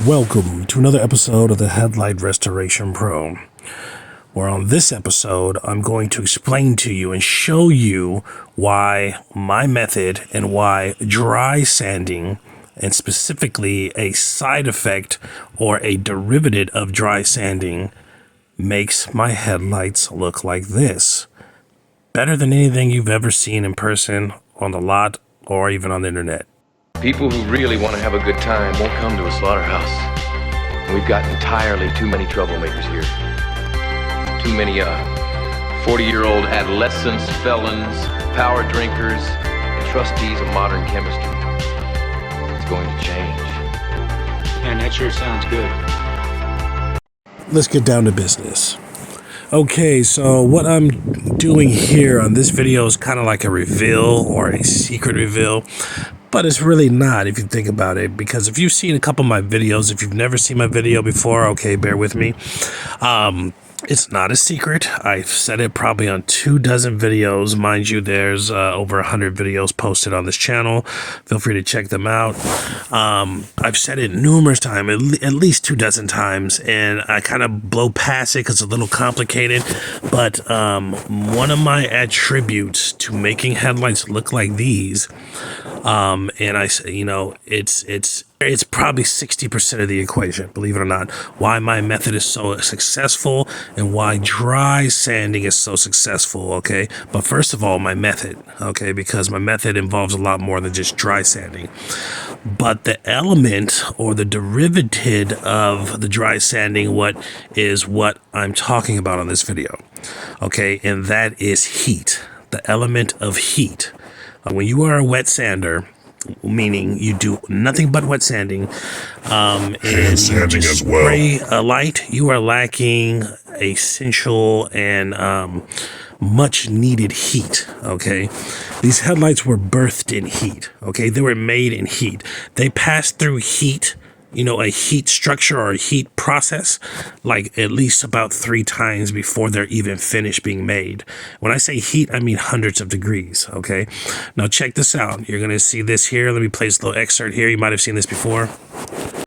Welcome to another episode of the Headlight Restoration Pro, where on this episode I'm going to explain to you and show you why my method and why dry sanding, and specifically a side effect or a derivative of dry sanding, makes my headlights look like this. Better than anything you've ever seen in person, on the lot, or even on the internet. People who really want to have a good time won't come to a slaughterhouse. And we've got entirely too many troublemakers here. Too many 40-year-old adolescents, felons, power drinkers, and trustees of modern chemistry. It's going to change. And that sure sounds good. Let's get down to business. Okay, so what I'm doing here on this video is kind of like a reveal or a secret reveal. But it's really not, if you think about it, because if you've seen a couple of my videos, if you've never seen my video before, okay, bear with me. It's not a secret. I've said it probably on 24 videos. Mind you, there's over 100 videos posted on this channel. Feel free to check them out. I've said it numerous times, at least 24 times, and I kind of blow past it because it's a little complicated. But one of my attributes to making headlights look like these, and I say, you know, it's probably 60% of the equation, believe it or not, why my method is so successful and why dry sanding is so successful, okay? But first of all, my method, okay, because my method involves a lot more than just dry sanding. But the element or the derivative of the dry sanding, what I'm talking about on this video, okay? And that is heat, the element of heat. When you are a wet sander, meaning you do nothing but wet sanding, and sanding as well. Spray a light, you are lacking essential and much needed heat. Okay, these headlights were birthed in heat. Okay, they were made in heat. They passed through heat. You know, a heat structure or a heat process, like at least about 3 times before they're even finished being made. When I say heat, I mean hundreds of degrees, okay? Now check this out. You're going to see this here. Let me play this little excerpt here. You might have seen this before.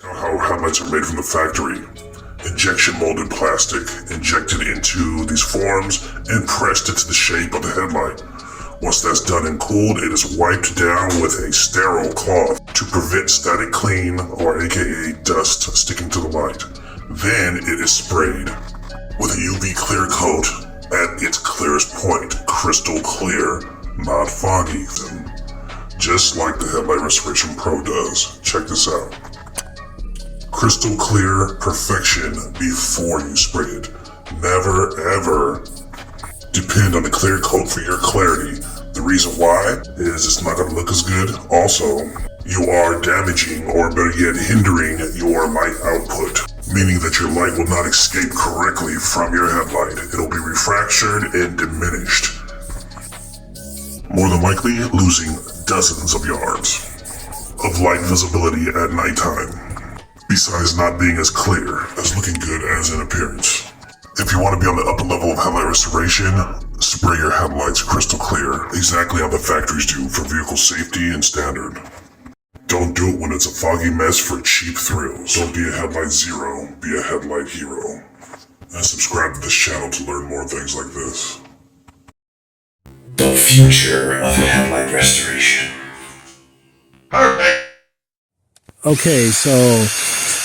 How headlights are made from the factory. Injection molded plastic injected into these forms and pressed into the shape of the headlight. Once that's done and cooled, it is wiped down with a sterile cloth to prevent static cling, or aka dust, sticking to the light. Then it is sprayed with a UV clear coat at its clearest point, crystal clear, not foggy, just like the Headlight Restoration Pro does. Check this out. Crystal clear perfection before you spray it. Never ever depend on the clear coat for your clarity. The reason why is it's not going to look as good. Also, you are damaging, or better yet, hindering your light output, meaning that your light will not escape correctly from your headlight. It'll be refractured and diminished, more than likely losing dozens of yards of light visibility at nighttime, besides not being as clear as looking good as in appearance. If you want to be on the upper level of headlight restoration, spray your headlights crystal clear, exactly how the factories do for vehicle safety and standard. Don't do it when it's a foggy mess for cheap thrills. Don't be a headlight zero, be a headlight hero. And subscribe to this channel to learn more things like this. The future of headlight restoration. Perfect. Okay, so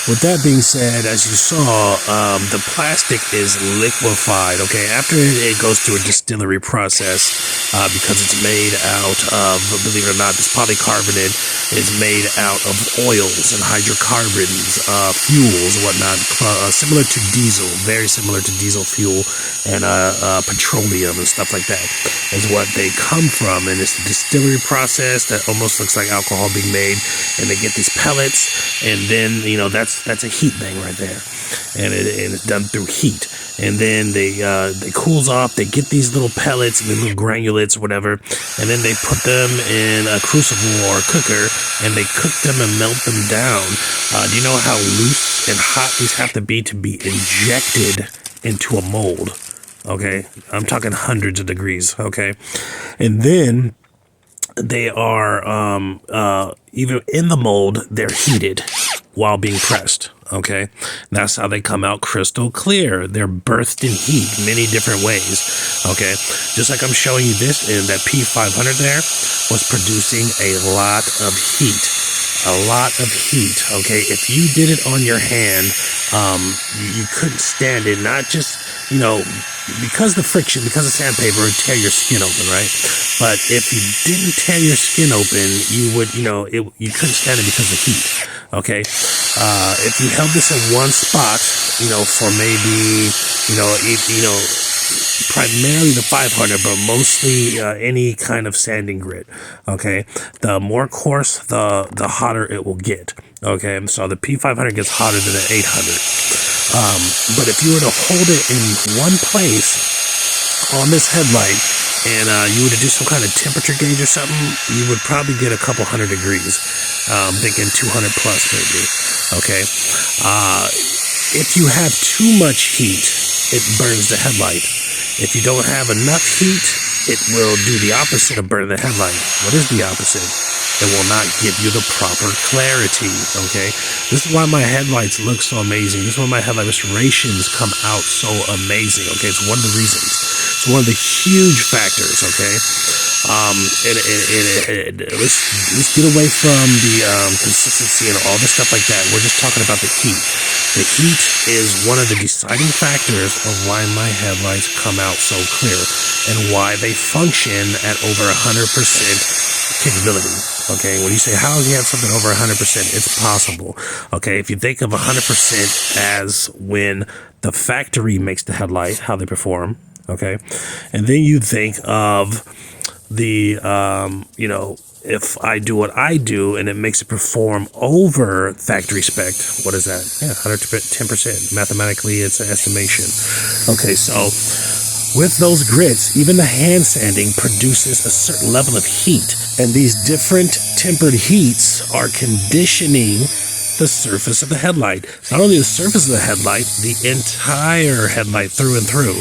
with that being said, as you saw, the plastic is liquefied, okay? After it goes through a distillery process, because it's made out of, believe it or not, this polycarbonate is made out of oils and hydrocarbons, fuels, whatnot, similar to diesel, very similar to diesel fuel and petroleum and stuff like that is what they come from. And it's a distillery process that almost looks like alcohol being made, and they get these pellets, and then, you know, that's a heat thing right there, and it's done through heat. And then they cools off. They get these little pellets and the little granulates or whatever, and then they put them in a crucible or a cooker, and they cook them and melt them down. Do you know how loose and hot these have to be injected into a mold? Okay, I'm talking hundreds of degrees. Okay, and then they are even in the mold, they're heated. while being pressed. Okay, that's how they come out crystal clear. They're birthed in heat many different ways. Okay, just like I'm showing you this, and that P500 there was producing a lot of heat. Okay, if you did it on your hand, you couldn't stand it. Not just, you know, because the friction, because of sandpaper would tear your skin open, right? But if you didn't tear your skin open, you would, you know, you couldn't stand it because of heat. Okay, if you held this in one spot, you know, for maybe, primarily the 500, but mostly any kind of sanding grit. Okay, the more coarse, the hotter it will get. Okay, so the P500 gets hotter than the 800. But if you were to hold it in one place on this headlight, and you were to do some kind of temperature gauge or something, you would probably get a couple hundred degrees. Thinking 200 plus maybe. Okay, if you have too much heat, it burns the headlight. If you don't have enough heat, it will do the opposite of burning the headlight. What is the opposite? It will not give you the proper clarity. Okay, this is why my headlights look so amazing. This is why my headlight restorations come out so amazing. Okay, it's one of the reasons. It's one of the huge factors. Okay, let's get away from the consistency and all this stuff like that. We're just talking about the heat. The heat is one of the deciding factors of why my headlights come out so clear and why they function at over 100% capability. Okay, when you say, how do you have something over 100%? It's possible. Okay, if you think of 100% as when the factory makes the headlight, how they perform. Okay, and then you think of the, if I do what I do and it makes it perform over factory spec, what is that? Yeah, 110%. Mathematically, it's an estimation. Okay, so with those grits, even the hand sanding produces a certain level of heat. And these different tempered heats are conditioning the surface of the headlight. Not only the surface of the headlight, the entire headlight through and through.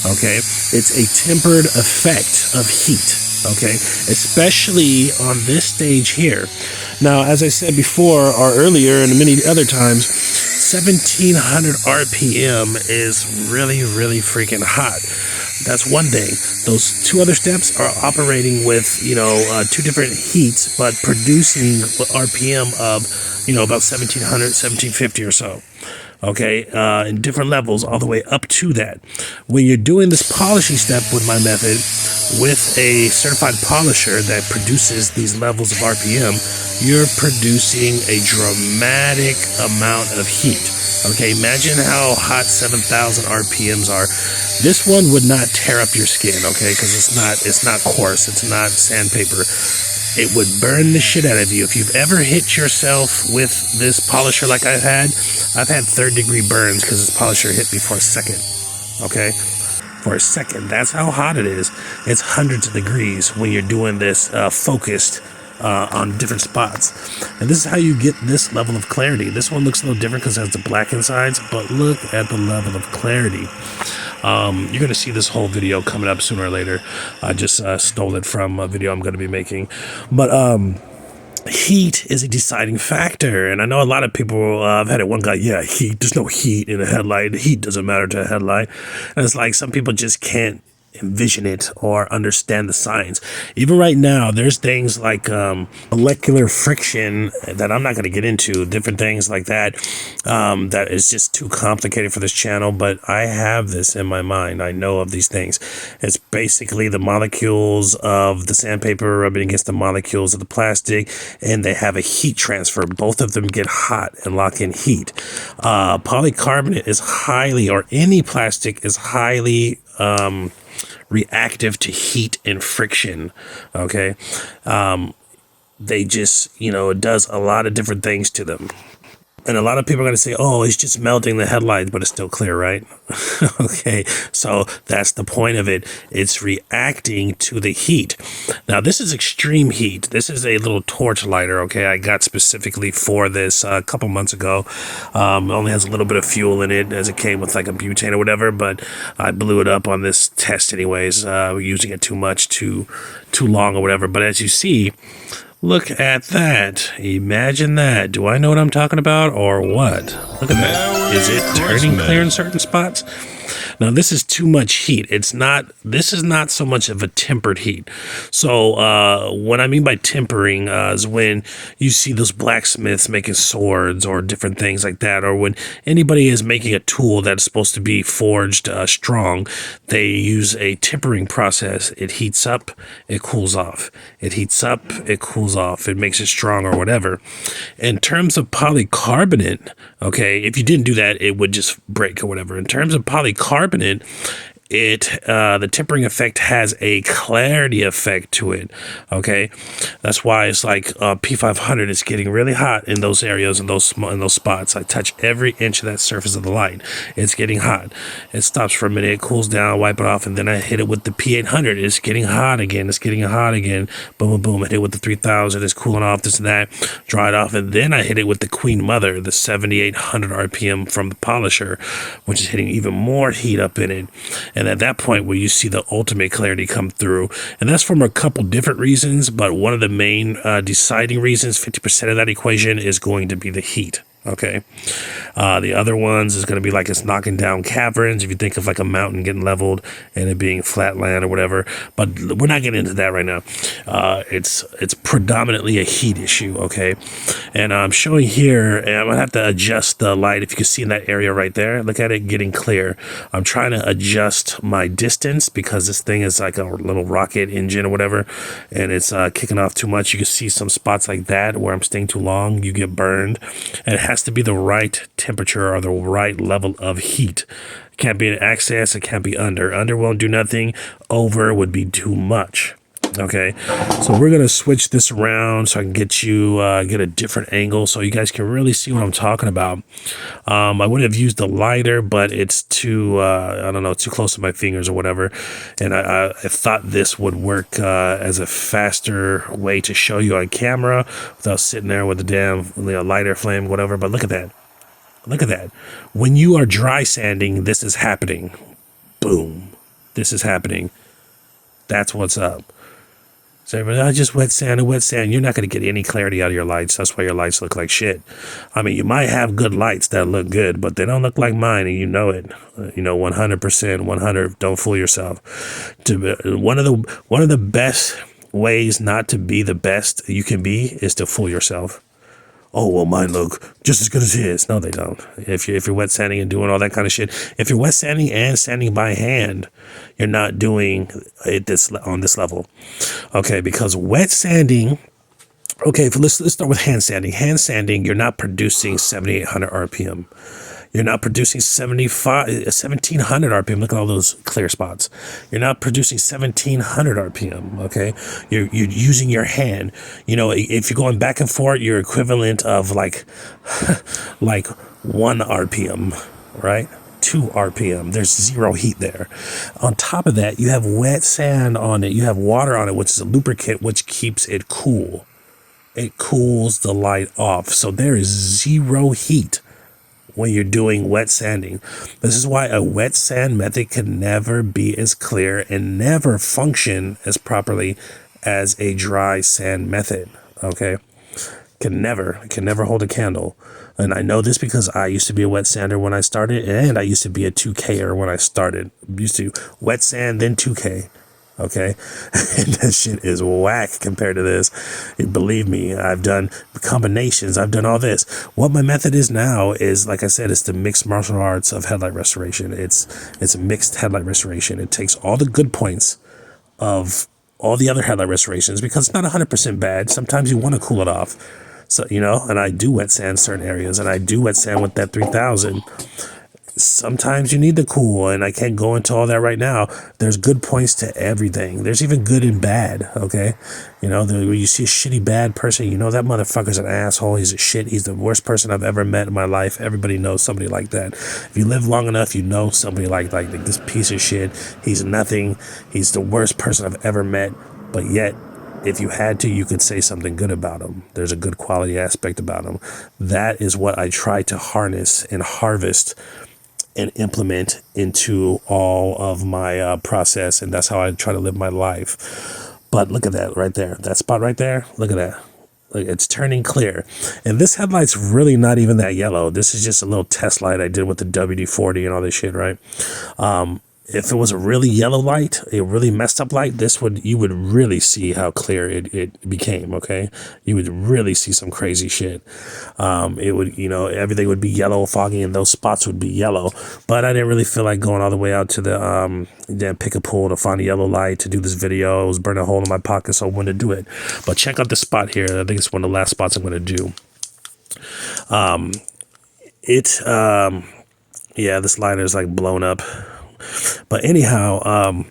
Okay, it's a tempered effect of heat. Okay, especially on this stage here. Now, as I said before or earlier and many other times, 1700 RPM is really, really freaking hot. That's one thing. Those two other steps are operating with, two different heats, but producing RPM of, about 1700, 1750 or so. Okay, in different levels, all the way up to that. When you're doing this polishing step with my method, with a certified polisher that produces these levels of RPM, you're producing a dramatic amount of heat. Okay, imagine how hot 7,000 RPMs are. This one would not tear up your skin, okay, because it's not coarse, it's not sandpaper. It would burn the shit out of you. If you've ever hit yourself with this polisher like I've had 3rd-degree burns because this polisher hit me for a second. Okay? For a second. That's how hot it is. It's hundreds of degrees when you're doing this focused on different spots. And this is how you get this level of clarity. This one looks a little different because it has the black insides, but look at the level of clarity. You're going to see this whole video coming up sooner or later. I just stole it from a video I'm going to be making. But heat is a deciding factor. And I know a lot of people, I've had it one guy, heat, there's no heat in a headlight. Heat doesn't matter to a headlight. And it's like some people just can't envision it or understand the science. Even right now, there's things like molecular friction that I'm not going to get into, different things like that, that is just too complicated for this channel, but I have this in my mind. I know of these things. It's basically the molecules of the sandpaper rubbing against the molecules of the plastic, and they have a heat transfer. Both of them get hot and lock in heat. Polycarbonate is highly, or any plastic is highly reactive to heat and friction. Okay, they just, it does a lot of different things to them. And a lot of people are going to say, oh, it's just melting the headlights, but it's still clear, right? Okay, so that's the point of it. It's reacting to the heat. Now, this is extreme heat. This is a little torch lighter, okay? I got specifically for this a couple months ago. It only has a little bit of fuel in it, as it came with like a butane or whatever, but I blew it up on this test anyways, using it too much, too long or whatever. But as you see, Look at that. Imagine that. Do I know what I'm talking about or what? Look at that. Is it turning clear in certain spots? Now, this is too much heat. This is not so much of a tempered heat. So what I mean by tempering is when you see those blacksmiths making swords or different things like that, or when anybody is making a tool that's supposed to be forged strong, they use a tempering process. It heats up, it cools off. It heats up, it cools off. It makes it strong or whatever. In terms of polycarbonate, okay, if you didn't do that, it would just break or whatever. In terms of polycarbonate, the tempering effect has a clarity effect to it. Okay, that's why it's like P500 is getting really hot in those areas and those spots. I touch every inch of that surface of the light. It's getting hot. It stops for a minute, it cools down, wipe it off, and then I hit it with the P800. It's getting hot again. It's getting hot again. Boom, boom, boom. I hit it with the 3000. It's cooling off, this and that. Dry it off, and then I hit it with the Queen Mother, the 7800 RPM from the polisher, which is hitting even more heat up in it. And at that point where you see the ultimate clarity come through, and that's from a couple different reasons, but one of the main deciding reasons, 50% of that equation, is going to be the heat. Okay, the other ones is going to be like it's knocking down caverns. If you think of like a mountain getting leveled and it being flat land or whatever, but we're not getting into that right now. It's predominantly a heat issue. Okay, and I'm showing here, and I'm gonna have to adjust the light. If you can see in that area right there, look at it getting clear. I'm trying to adjust my distance because this thing is like a little rocket engine or whatever, and it's kicking off too much. You can see some spots like that where I'm staying too long. You get burned, and it has to be the right temperature or the right level of heat. It can't be an excess, it can't be under. Under won't do nothing, over would be too much. Okay, so we're gonna switch this around so I can get you get a different angle so you guys can really see what I'm talking about. I would have used the lighter, but it's too I don't know, too close to my fingers or whatever, and I thought this would work as a faster way to show you on camera without sitting there with the damn lighter flame, whatever. But look at that. Look at that. When you are dry sanding, this is happening. Boom. This is happening. That's what's up. So I just wet sand. You're not going to get any clarity out of your lights. That's why your lights look like shit. I mean, you might have good lights that look good, but they don't look like mine, and you know it. 100%, 100. Don't fool yourself. One of the best ways not to be the best you can be is to fool yourself. Oh, well, mine look just as good as his. No, they don't. If you're wet sanding and doing all that kind of shit, if you're wet sanding and sanding by hand, you're not doing it on this level. Okay, because wet sanding. Okay, let's start with hand sanding. Hand sanding, you're not producing 7,800 RPM. You're not producing 1,700 RPM. Look at all those clear spots. You're not producing 1,700 RPM. Okay, you're using your hand. If you're going back and forth, you're equivalent of like 1 RPM, right? 2 RPM. There's 0 heat there. On top of that, you have wet sand on it. You have water on it, which is a lubricant, which keeps it cool. It cools the light off. So there is 0 heat when you're doing wet sanding. This is why a wet sand method can never be as clear and never function as properly as a dry sand method. Okay, can never hold a candle. And I know this because I used to be a wet sander when I started, and I used to be a 2K'er when I started. Used to wet sand, then 2K. Okay, and that shit is whack compared to this. Believe me, I've done combinations. I've done all this. What my method is now is, like I said, it's the mixed martial arts of headlight restoration. It's a mixed headlight restoration. It takes all the good points of all the other headlight restorations because it's not 100% bad. Sometimes you want to cool it off. So, and I do wet sand certain areas, and I do wet sand with that 3000. Sometimes you need the cool, and I can't go into all that right now. There's good points to everything. There's even good and bad, okay? When you see a shitty bad person, that motherfucker's an asshole. He's a shit. He's the worst person I've ever met in my life. Everybody knows somebody like that. If you live long enough, you know somebody like this piece of shit. He's nothing. He's the worst person I've ever met, but yet, if you had to, you could say something good about him. There's a good quality aspect about him. That is what I try to harness and harvest and implement into all of my process, and that's how I try to live my life. But look at that right there. That spot right there, look at that. Like, it's turning clear. And this headlight's really not even that yellow. This is just a little test light I did with the WD-40 and all this shit, right? If it was a really yellow light, a really messed up light, you would really see how clear it became, okay? You would really see some crazy shit. It would, everything would be yellow, foggy, and those spots would be yellow. But I didn't really feel like going all the way out to the pick a pool to find a yellow light to do this video. It was burning a hole in my pocket, so I wanted to do it. But check out the spot here. I think it's one of the last spots I'm going to do. Yeah, this liner is like blown up. But anyhow,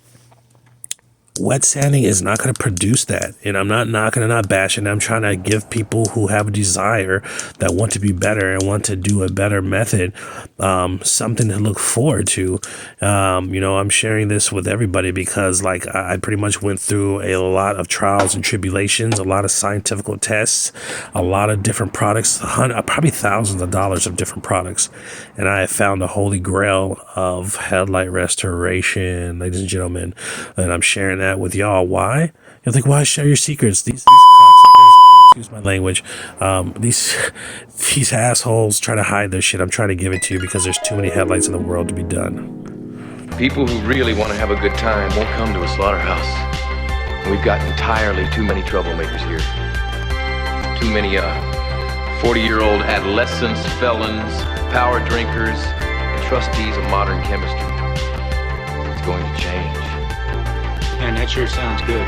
wet sanding is not going to produce that. And I'm not knocking and not bashing. I'm trying to give people who have a desire that want to be better and want to do a better method something to look forward to. I'm sharing this with everybody because like I pretty much went through a lot of trials and tribulations, a lot of scientific tests, a lot of different products, probably thousands of dollars of different products. And I have found a holy grail of headlight restoration, ladies and gentlemen. And I'm sharing that with y'all. Why? You're like, why share your secrets? These cocksuckers, excuse my language, these assholes try to hide their shit. I'm trying to give it to you because there's too many headlights in the world to be done. People who really want to have a good time won't come to a slaughterhouse. We've got entirely too many troublemakers here. Too many 40-year-old adolescents, felons, power drinkers, and trustees of modern chemistry. It's going to change. Man, that sure sounds good.